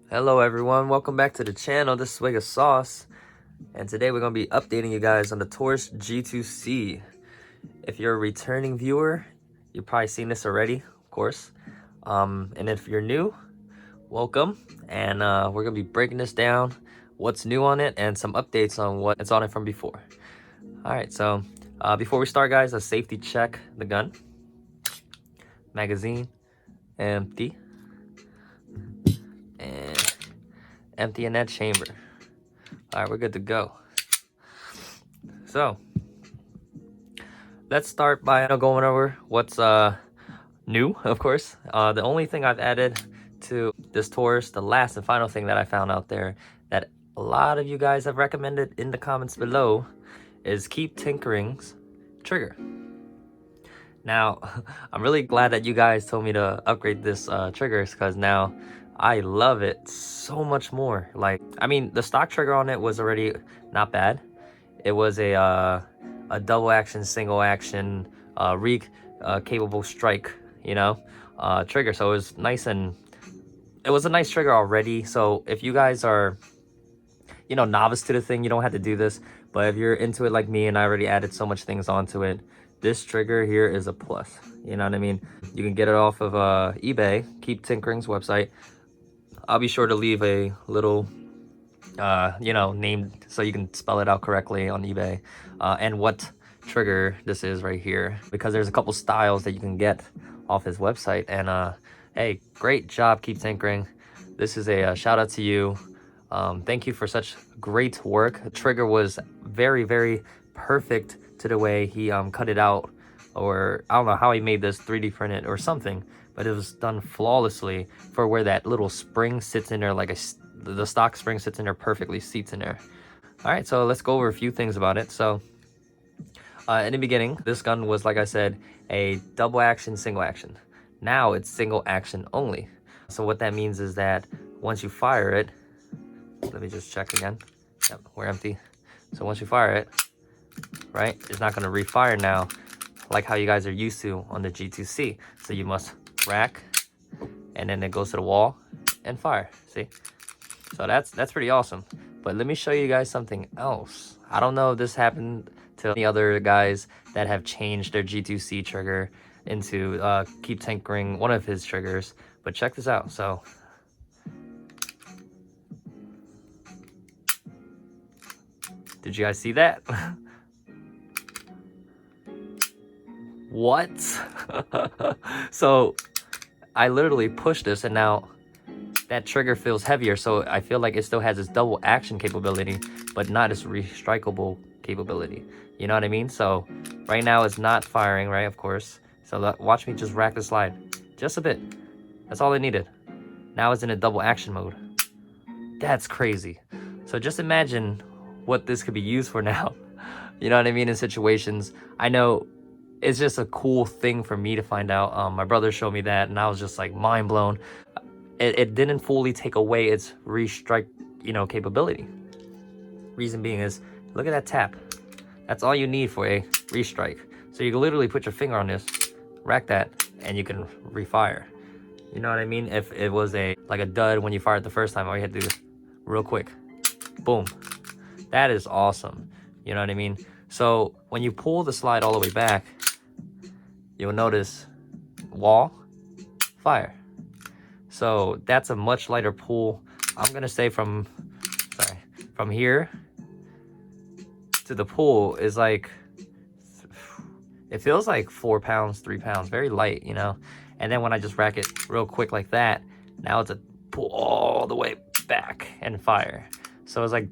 Hello everyone, welcome back to the channel. This is Swig of Sauce, and today we're going to be updating you guys on the Taurus G2C. If you're a returning viewer, you've probably seen this already, of course. And if you're new, welcome. And we're going to be breaking this down, what's new on it, and some updates on what's on it from before. Alright, so before we start, guys, a safety check. The gun, magazine, empty, and empty in that chamber. All right, we're good to go. So let's start by going over what's new, of course. The only thing I've added to this Taurus, the last and final thing that I found out there that a lot of you guys have recommended in the comments below, is Keep Tinkering's trigger. Now, I'm really glad that you guys told me to upgrade this triggers, because now I love it so much more. Like, I mean, the stock trigger on it was already not bad. It was a double action, single action, capable strike, trigger. So it was nice, and it was a nice trigger already. So if you guys are, novice to the thing, you don't have to do this. But if you're into it like me and I already added so much things onto it, this trigger here is a plus. You know what I mean? You can get it off of eBay, Keep Tinkering's website. I'll be sure to leave a little named so you can spell it out correctly on eBay, and what trigger this is right here, because there's a couple styles that you can get off his website. And hey, great job, Keep Tinkering. This is a shout out to you. Thank you for such great work. The trigger was very, very perfect to the way he cut it out, or I don't know how he made this 3D printed or something, but it was done flawlessly for where that little spring sits in there, like the stock spring sits in there perfectly, seats in there. All right, so let's go over a few things about it. So in the beginning, this gun was, like I said, a double action, single action. Now it's single action only. So what that means is that once you fire it, let me just check again. Yep, we're empty. So once you fire it, right, it's not going to refire now like how you guys are used to on the G2C. So you must rack, and then it goes to the wall and fire. See? So that's pretty awesome. But let me show you guys something else. I don't know if this happened to any other guys that have changed their G2C trigger into Keep Tinkering, one of his triggers, but check this out. So did you guys see that? What? So I literally pushed this, and now that trigger feels heavier, so I feel like it still has its double action capability, but not its restrikeable capability. You know what I mean? So right now it's not firing, right? Of course. So watch me just rack the slide just a bit. That's all I needed. Now it's in a double action mode. That's crazy. So just imagine what this could be used for now. You know what I mean? In situations, I know it's just a cool thing for me to find out. My brother showed me that, and I was just like mind blown. It didn't fully take away its restrike, capability. Reason being is, look at that tap. That's all you need for a restrike. So you can literally put your finger on this, rack that, and you can refire. You know what I mean? If it was like a dud when you fired the first time, all you had to do is real quick, boom. That is awesome. You know what I mean? So when you pull the slide all the way back, you'll notice wall, fire. So that's a much lighter pull. I'm gonna say from here to the pull is like, it feels like 4 pounds, 3 pounds, very light, And then when I just rack it real quick like that, now it's a pull all the way back and fire. So it's like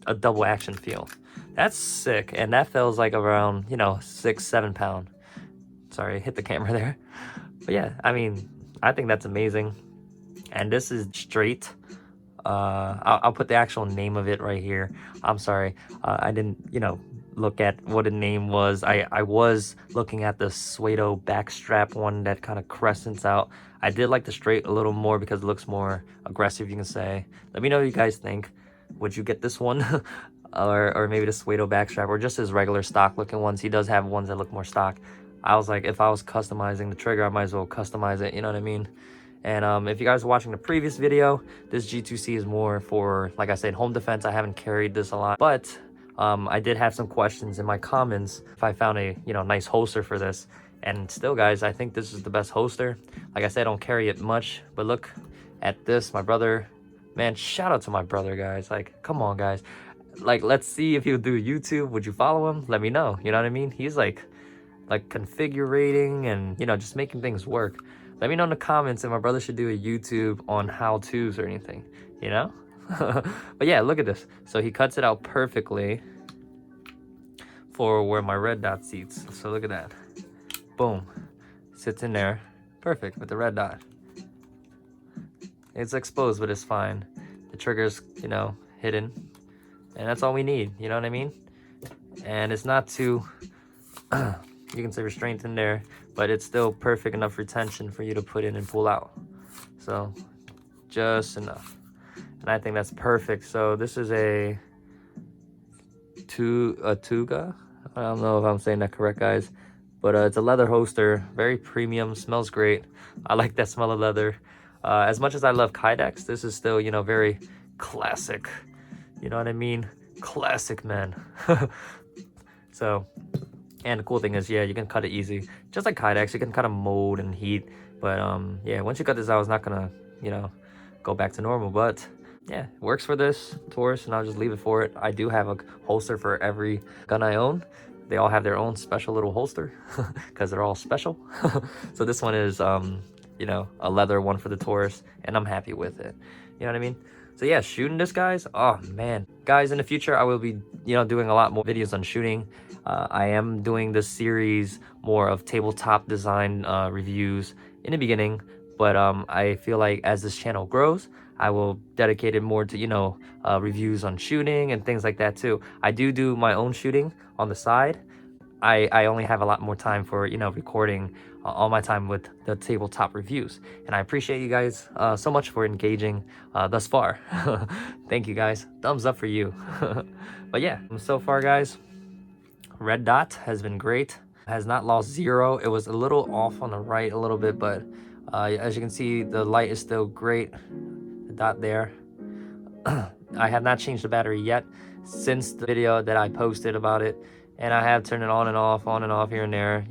a double action feel. That's sick, and that feels like around 6-7 pound. Sorry, I hit the camera there. But yeah, I mean, I think that's amazing. And this is straight. I'll put the actual name of it right here. I'm sorry, I didn't look at what the name was. I was looking at the Suedo backstrap one that kind of crescents out. I did like the straight a little more because it looks more aggressive, you can say. Let me know what you guys think. Would you get this one? or maybe the Suedo backstrap, or just his regular stock looking ones. He does have ones that look more stock. I was like, if I was customizing the trigger, I might as well customize it, you know what I mean? And if you guys are watching the previous video, this G2C is more for, like I said, home defense. I haven't carried this a lot, but I did have some questions in my comments if I found a nice holster for this. And still, guys, I think this is the best holster. Like I said, I don't carry it much, but look at this. My brother, man, shout out to my brother, guys. Like, come on, guys. Like, let's see if he'll do YouTube. Would you follow him? Let me know. You know what I mean? He's like configurating and just making things work. Let me know in the comments if my brother should do a YouTube on how-tos or anything, But yeah, look at this. So he cuts it out perfectly for where my red dot sits. So look at that. Boom. Sits in there. Perfect with the red dot. It's exposed, but it's fine. The trigger's, hidden. And that's all we need, you know what I mean? And it's not too, you can say restraint in there, but it's still perfect enough retention for you to put in and pull out. So just enough. And I think that's perfect. So this is a Tuga. I don't know if I'm saying that correct, guys, but it's a leather holster, very premium, smells great. I like that smell of leather. As much as I love Kydex, this is still, very classic. You know what I mean? Classic, man. So, and the cool thing is, yeah, you can cut it easy. Just like Kydex, you can kind of mold and heat. But yeah, once you cut this out, it's not gonna, go back to normal. But yeah, it works for this Taurus, and I'll just leave it for it. I do have a holster for every gun I own. They all have their own special little holster because they're all special. So this one is, a leather one for the Taurus, and I'm happy with it. You know what I mean? So yeah, shooting this, guys. Oh man, guys, in the future I will be doing a lot more videos on shooting. I am doing this series more of tabletop design reviews in the beginning, but I feel like as this channel grows, I will dedicate it more to reviews on shooting and things like that too. I do my own shooting on the side. I only have a lot more time for recording all my time with the tabletop reviews, and I appreciate you guys so much for engaging thus far. Thank you, guys. Thumbs up for you. But yeah, so far, guys, red dot has been great. Has not lost zero. It was a little off on the right a little bit, but as you can see, the light is still great. The dot there. I have not changed the battery yet since the video that I posted about it. And I have turned it on and off here and there,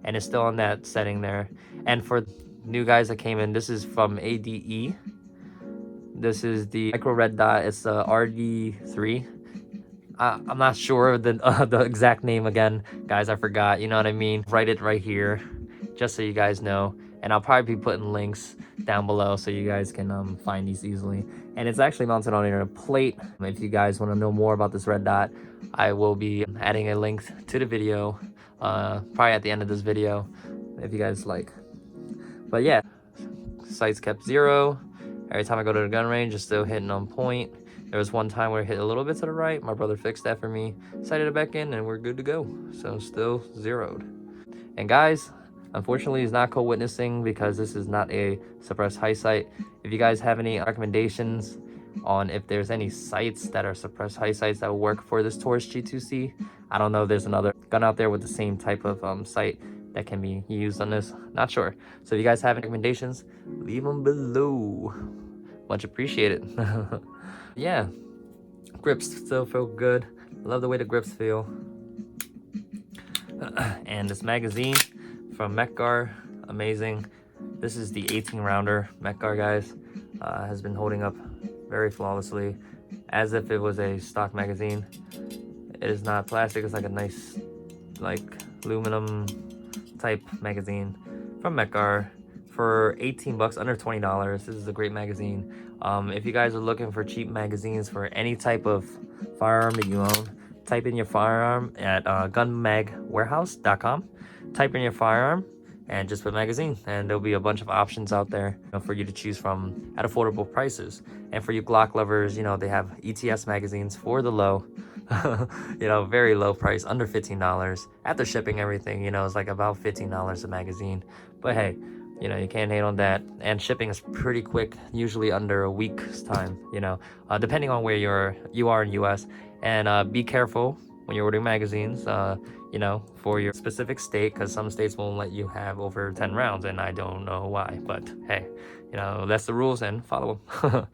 and it's still on that setting there. And for new guys that came in, this is from ADE. This is the micro red dot. It's the RD3. I'm not sure the exact name again, guys. I forgot. You know what I mean? Write it right here, just so you guys know. And I'll probably be putting links down below so you guys can find these easily. And it's actually mounted on a plate. If you guys want to know more about this red dot, I will be adding a link to the video, probably at the end of this video, if you guys like. But yeah, sights kept zero. Every time I go to the gun range, it's still hitting on point. There was one time where it hit a little bit to the right. My brother fixed that for me, sighted it back in, and we're good to go. So still zeroed. And guys, unfortunately, it's not co-witnessing because this is not a suppressed high sight. If you guys have any recommendations on if there's any sights that are suppressed high sights that will work for this Taurus G2C, I don't know if there's another gun out there with the same type of sight that can be used on this. Not sure. So if you guys have any recommendations, leave them below. Much appreciated. Yeah, grips still feel good. Love the way the grips feel. And this magazine from Mec-Gar, amazing. This is the 18 rounder Mec-Gar, guys. Has been holding up very flawlessly, as if it was a stock magazine. It is not plastic. It's like a nice, aluminum type magazine from Mec-Gar for 18 bucks, under $20. This is a great magazine. If you guys are looking for cheap magazines for any type of firearm that you own, type in your firearm at gunmagwarehouse.com. Type in your firearm and just put magazine, and there'll be a bunch of options out there for you to choose from at affordable prices. And for you Glock lovers, they have ETS magazines for the low, very low price, under $15. After shipping everything, it's like about $15 a magazine. But hey, you can't hate on that. And shipping is pretty quick, usually under a week's time, depending on where you are in US. And be careful when you're ordering magazines, for your specific state, because some states won't let you have over 10 rounds, and I don't know why, but hey, you know, that's the rules and follow them.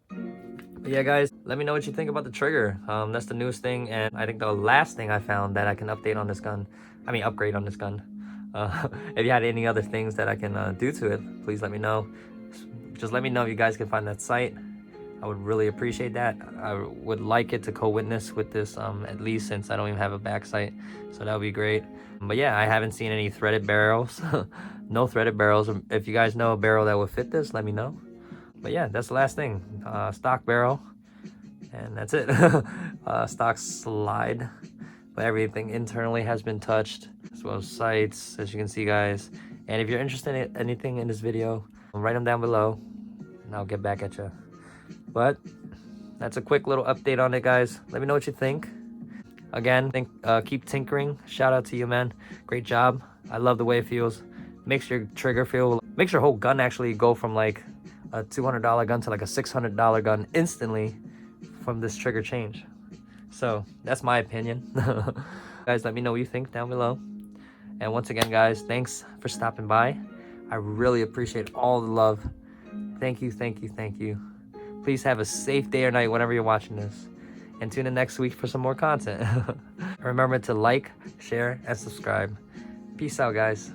But yeah, guys, let me know what you think about the trigger. That's the newest thing, and I think the last thing I found that I can update on this gun, I mean upgrade on this gun. If you had any other things that I can do to it, please let me know. Just let me know if you guys can find that site. I would really appreciate that. I would like it to co-witness with this, at least, since I don't even have a back sight, so that would be great. But yeah, I haven't seen any threaded barrels. No threaded barrels. If you guys know a barrel that would fit this, let me know. But yeah, that's the last thing. Stock barrel, and that's it. Stock slide, but everything internally has been touched, as well as sights, as you can see, guys. And if you're interested in anything in this video, write them down below and I'll get back at you. But that's a quick little update on it, guys. Let me know what you think. Again, keep tinkering. Shout out to you, man. Great job. I love the way it feels. Makes your trigger feel, makes your whole gun actually go from like a $200 gun to like a $600 gun instantly from this trigger change. So that's my opinion. Guys, let me know what you think down below. And once again, guys, thanks for stopping by. I really appreciate all the love. Thank you, thank you, thank you. Please have a safe day or night whenever you're watching this. And tune in next week for some more content. Remember to like, share, and subscribe. Peace out, guys.